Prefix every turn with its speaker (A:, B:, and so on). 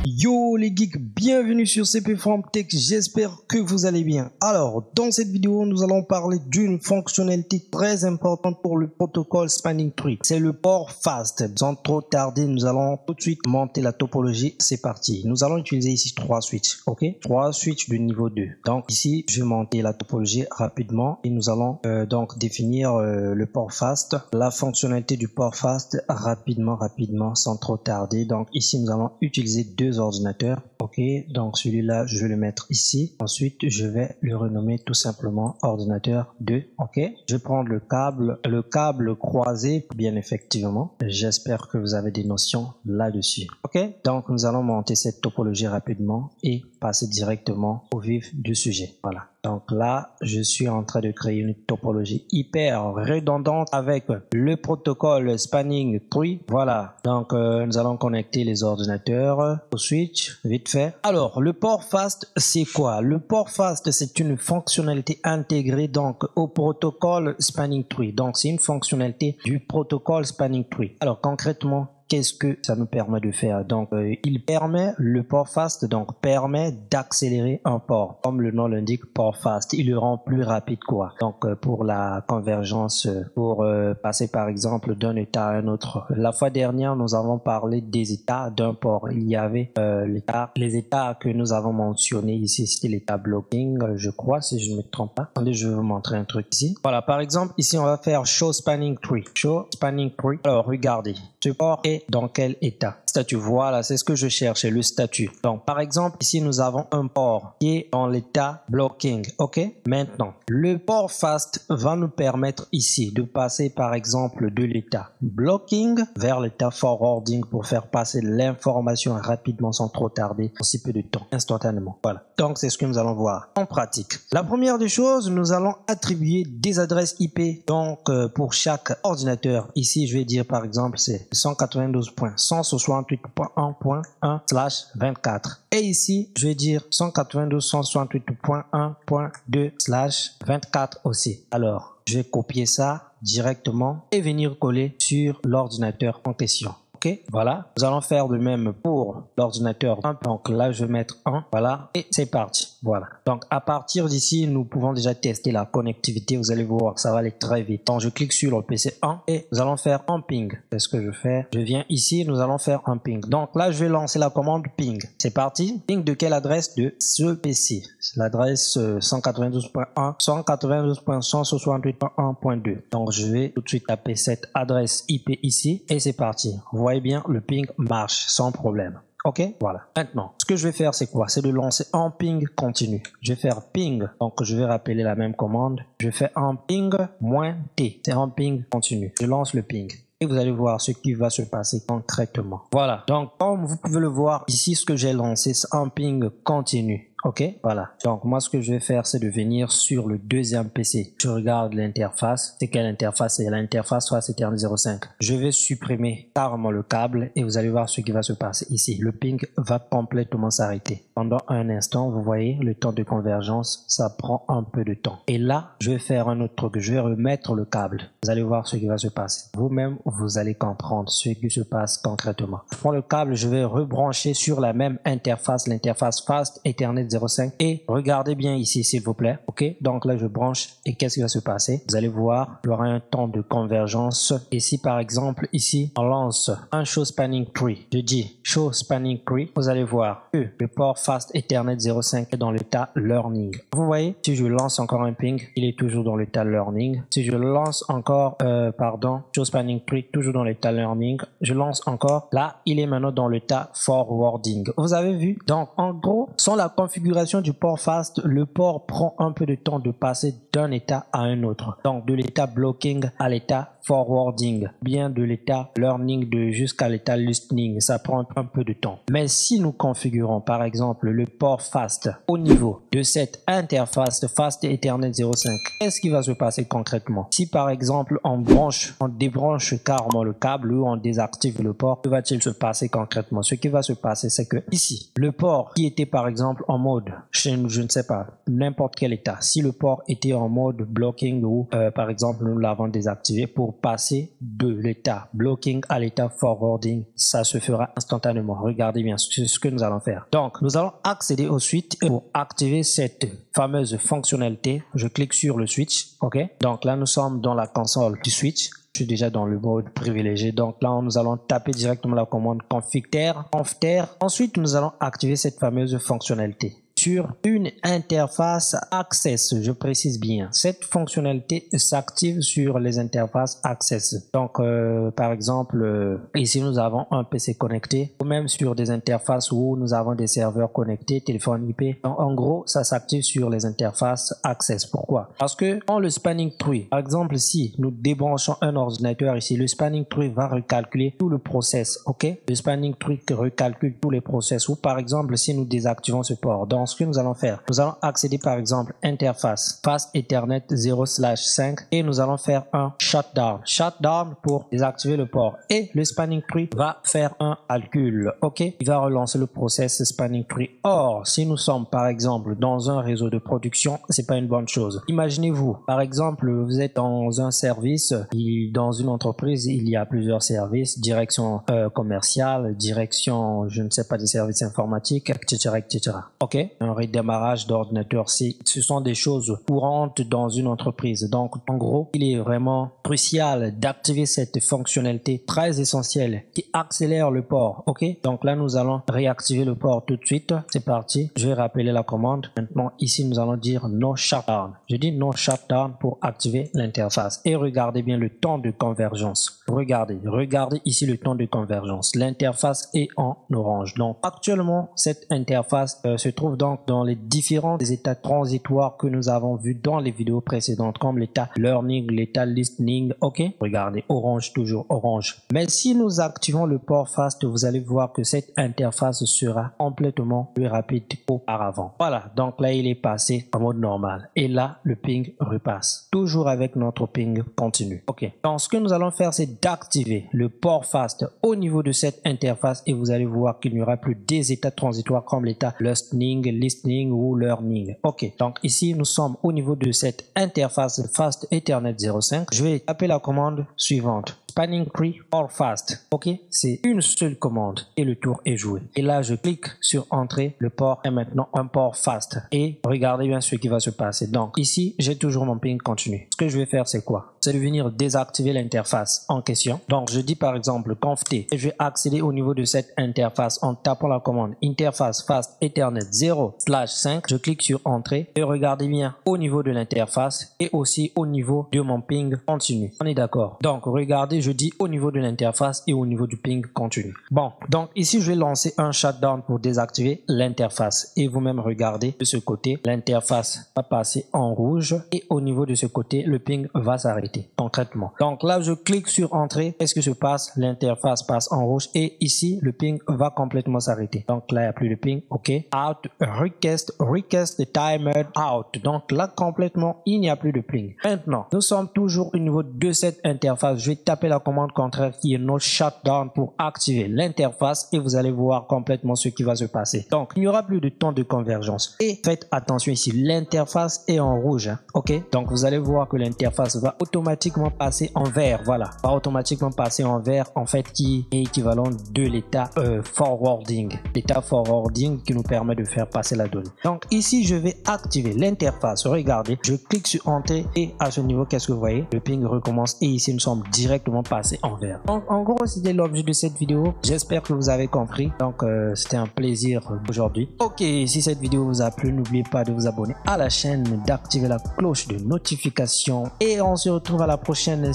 A: Yo les geeks, bienvenue sur CP From Tech, j'espère que vous allez bien. Alors, dans cette vidéo, nous allons parler d'une fonctionnalité très importante pour le protocole Spanning Tree. C'est le port fast. Sans trop tarder, nous allons tout de suite monter la topologie. C'est parti. Nous allons utiliser ici 3 switches, ok? 3 switches de niveau 2. Donc ici, je vais monter la topologie rapidement et nous allons donc définir le port fast. La fonctionnalité du port fast rapidement, sans trop tarder. Donc ici, nous allons utiliser deux ordinateurs, ok? Donc celui-là, je vais le mettre ici. Ensuite, je vais le renommer tout simplement ordinateur 2, ok? Je vais prendre le câble croisé, bien effectivement. J'espère que vous avez des notions là-dessus, ok? Donc nous allons monter cette topologie rapidement et passer directement au vif du sujet. Voilà. Donc là, je suis en train de créer une topologie hyper redondante avec le protocole Spanning Tree. Voilà. Donc nous allons connecter les ordinateurs au switch, vite fait. Alors, le port fast, c'est quoi? Le port fast, c'est une fonctionnalité intégrée donc au protocole Spanning Tree. Donc c'est une fonctionnalité du protocole Spanning Tree. Alors concrètement, qu'est-ce que ça nous permet de faire? Donc, il permet, le port fast, donc permet d'accélérer un port. Comme le nom l'indique, port fast, il le rend plus rapide, quoi. Donc, pour la convergence, pour passer par exemple d'un état à un autre. La fois dernière, nous avons parlé des états d'un port. Il y avait les états que nous avons mentionnés ici, c'était l'état blocking, je crois, si je ne me trompe pas. Attendez, je vais vous montrer un truc ici. Voilà, par exemple, ici, on va faire show spanning tree. Show spanning tree. Alors, regardez, ce port est dans quel état? Statut, voilà, c'est ce que je cherchais, le statut. Donc, par exemple, ici, nous avons un port qui est dans l'état blocking, ok? Maintenant, le port fast va nous permettre ici de passer, par exemple, de l'état blocking vers l'état forwarding pour faire passer l'information rapidement sans trop tarder, en si peu de temps, instantanément. Voilà. Donc, c'est ce que nous allons voir en pratique. La première des choses, nous allons attribuer des adresses IP, donc, pour chaque ordinateur. Ici, je vais dire, par exemple, c'est 192.168.1.1/24. Et ici, je vais dire 192.168.1.2/24 aussi. Alors, je vais copier ça directement et venir coller sur l'ordinateur en question. Ok, voilà. Nous allons faire de même pour l'ordinateur 1. Donc là, je vais mettre 1. Voilà. Et c'est parti. Voilà. Donc à partir d'ici, nous pouvons déjà tester la connectivité. Vous allez voir, ça va aller très vite. Donc je clique sur le PC 1 et nous allons faire un ping. C'est ce que je fais. Je viens ici, nous allons faire un ping. Donc là, je vais lancer la commande ping. C'est parti. Ping de quelle adresse? De ce PC. C'est l'adresse 192.1, 192.168.1.2. Donc je vais tout de suite taper cette adresse IP ici et c'est parti. Vous voyez bien, le ping marche sans problème. Ok, voilà. Maintenant, ce que je vais faire, c'est quoi? C'est de lancer un ping continu. Je vais faire ping. Donc, je vais rappeler la même commande. Je fais un ping -t. C'est un ping continu. Je lance le ping. Et vous allez voir ce qui va se passer concrètement. Voilà. Donc, comme vous pouvez le voir ici, ce que j'ai lancé, c'est un ping continu. Ok, voilà. Donc moi, ce que je vais faire, c'est de venir sur le deuxième PC. Je regarde l'interface. C'est quelle interface? C'est l'interface face Ethernet 05. Je vais supprimer carrément le câble et vous allez voir ce qui va se passer ici. Le ping va complètement s'arrêter. Pendant un instant, vous voyez, le temps de convergence, ça prend un peu de temps. Et là, je vais faire un autre truc. Je vais remettre le câble. Vous allez voir ce qui va se passer. Vous-même, vous allez comprendre ce qui se passe concrètement. Je prends le câble, je vais rebrancher sur la même interface, l'interface fast Ethernet 05 et regardez bien ici s'il vous plaît. Ok, donc là je branche et qu'est-ce qui va se passer? Vous allez voir, il y aura un temps de convergence. Et si par exemple ici on lance un show spanning tree, je dis show spanning tree, vous allez voir que le port fast Ethernet 05 est dans l'état learning. Vous voyez, si je lance encore un ping, il est toujours dans l'état learning. Si je lance encore show spanning tree, toujours dans l'état learning, je lance encore, là il est maintenant dans l'état forwarding. Vous avez vu? Donc en gros, sans la configuration du port fast, le port prend un peu de temps de passer d'un état à un autre. Donc de l'état blocking à l'état forwarding, bien de l'état learning jusqu'à l'état listening, ça prend un peu de temps. Mais si nous configurons par exemple le port fast au niveau de cette interface fast Ethernet 05, qu'est-ce qui va se passer concrètement? Si par exemple on débranche carrément le câble ou on désactive le port, que va-t-il se passer concrètement? Ce qui va se passer, c'est que ici, le port qui était par exemple en mode mode, je ne sais pas, n'importe quel état. Si le port était en mode blocking ou par exemple nous l'avons désactivé, pour passer de l'état blocking à l'état forwarding, ça se fera instantanément. Regardez bien ce que nous allons faire. Donc nous allons accéder au switch pour activer cette fameuse fonctionnalité. Je clique sur le switch, ok. Donc là nous sommes dans la console du switch. Je suis déjà dans le mode privilégié. Donc là, nous allons taper directement la commande config-ter. Ensuite, nous allons activer cette fameuse fonctionnalité sur une interface Access. Je précise bien, cette fonctionnalité s'active sur les interfaces Access. Donc, par exemple, ici, nous avons un PC connecté ou même sur des interfaces où nous avons des serveurs connectés, téléphone IP. Donc, en gros, ça s'active sur les interfaces Access. Pourquoi? Parce que dans le spanning tree, par exemple, si nous débranchons un ordinateur ici, le spanning tree va recalculer tout le process, ok? Le spanning tree recalcule tous les process. Ou par exemple, si nous désactivons ce port, dans ce que nous allons faire, nous allons accéder par exemple interface Fast Ethernet 0/5 et nous allons faire un shutdown pour désactiver le port et le spanning tree va faire un calcul, ok, il va relancer le process spanning tree. Or si nous sommes par exemple dans un réseau de production, c'est pas une bonne chose. Imaginez-vous par exemple vous êtes dans un service, dans une entreprise il y a plusieurs services, direction commerciale, direction je ne sais pas des services informatiques, etc. ok. Un redémarrage d'ordinateur, ce sont des choses courantes dans une entreprise. Donc, en gros, il est vraiment crucial d'activer cette fonctionnalité très essentielle qui accélère le port. Ok, donc là, nous allons réactiver le port tout de suite. C'est parti. Je vais rappeler la commande. Maintenant, ici, nous allons dire no shutdown. Je dis no shutdown pour activer l'interface. Et regardez bien le temps de convergence. Regardez ici le temps de convergence. L'interface est en orange. Donc, actuellement, cette interface se trouve dans les différents états transitoires que nous avons vus dans les vidéos précédentes, comme l'état learning, l'état listening, ok. Regardez, orange, toujours orange. Mais si nous activons le port fast, vous allez voir que cette interface sera complètement plus rapide qu'auparavant. Voilà, donc là il est passé en mode normal et là le ping repasse, toujours avec notre ping continu, ok. Donc ce que nous allons faire, c'est d'activer le port fast au niveau de cette interface et vous allez voir qu'il n'y aura plus des états transitoires comme l'état listening ou learning. Ok, donc ici nous sommes au niveau de cette interface Fast Ethernet 0/5. Je vais taper la commande suivante. Spanning tree or fast. Ok, c'est une seule commande et le tour est joué. Et là, je clique sur entrée. Le port est maintenant un port fast. Et regardez bien ce qui va se passer. Donc ici, j'ai toujours mon ping continu. Ce que je vais faire, c'est quoi? C'est de venir désactiver l'interface en question. Donc je dis par exemple conft et je vais accéder au niveau de cette interface en tapant la commande interface Fast Ethernet 0/5. Je clique sur entrée et regardez bien au niveau de l'interface et aussi au niveau de mon ping continu. On est d'accord? Donc regardez, je dis au niveau de l'interface et au niveau du ping continu. Bon, donc ici je vais lancer un shutdown pour désactiver l'interface et vous-même regardez de ce côté, l'interface va passer en rouge et au niveau de ce côté, le ping va s'arrêter concrètement. Donc là, je clique sur entrée. Qu'est-ce que se passe? L'interface passe en rouge et ici, le ping va complètement s'arrêter. Donc là, il n'y a plus de ping. OK. Out, request the timer out. Donc là, complètement, il n'y a plus de ping. Maintenant, nous sommes toujours au niveau de cette interface. Je vais taper la commande contraire qui est no shutdown pour activer l'interface et vous allez voir complètement ce qui va se passer. Donc, il n'y aura plus de temps de convergence. Et faites attention ici, l'interface est en rouge. Hein. OK. Donc, vous allez voir que l'interface va automatiquement passer en vert. Voilà. Va automatiquement passer en vert, en fait, qui est équivalent de l'état forwarding. L'état forwarding qui nous permet de faire passer la donnée. Donc, ici, je vais activer l'interface. Regardez, je clique sur entrée et à ce niveau, qu'est-ce que vous voyez? Le ping recommence et ici, nous sommes directement passés en vert. Donc, en gros, c'était l'objet de cette vidéo. J'espère que vous avez compris. Donc, c'était un plaisir aujourd'hui. Ok, si cette vidéo vous a plu, n'oubliez pas de vous abonner à la chaîne, d'activer la cloche de notification et on se retrouve à la prochaine.